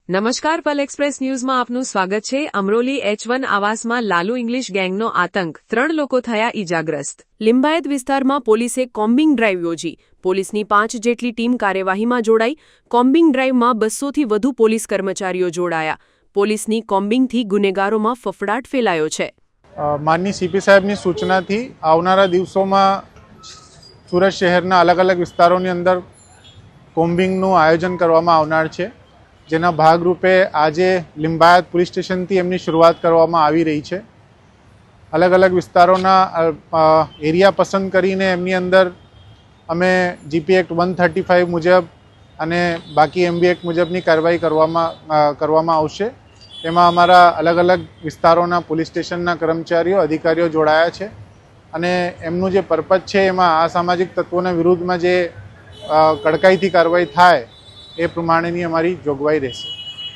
નમસ્કાર, પલ એક્સપ્રેસ ન્યૂઝમાં આપનું સ્વાગત છે। અમરોલી H1 આવાસમાં લાલુ ઇંગ્લિશ ગેંગનો આતંક, 3 લોકો થયા ઈજાગ્રસ્ત। લિંબાયત વિસ્તારમાં પોલીસે કોમ્બિંગ ડ્રાઈવ યોજી। પોલીસની 5 જેટલી ટીમ કાર્યવાહીમાં જોડાઈ। કોમ્બિંગ ડ્રાઈવમાં 200થી વધુ પોલીસ કર્મચારીઓ જોડાયા। પોલીસની કોમ્બિંગથી ગુનેગારોમાં ફફડાટ ફેલાયો છે। માનની સીપી સાહેબની સૂચનાથી આવનારા દિવસોમાં સુરત શહેરના અલગ અલગ વિસ્તારોની અંદર કોમ્બિંગનું આયોજન કરવામાં આવનાર છે, જેના ભાગરૂપે આજે લિંબાયત પોલીસ સ્ટેશનથી એમની શરૂઆત કરવામાં આવી રહી છે। અલગ અલગ વિસ્તારોના એરિયા પસંદ કરીને એમની અંદર અમે જીપી એક્ટ 135 મુજબ અને બાકી MB એક્ટ મુજબની કાર્યવાહી કરવામાં આવશે। એમાં અમારા અલગ અલગ વિસ્તારોના પોલીસ સ્ટેશનના કર્મચારીઓ, અધિકારીઓ જોડાયા છે અને એમનું જે પર્પઝ છે એમાં અસામાજિક તત્વોના વિરુદ્ધમાં જે કડકાઈથી કાર્યવાહી થાય એ પ્રમાણેની અમારી જોગવાઈ રહેશે।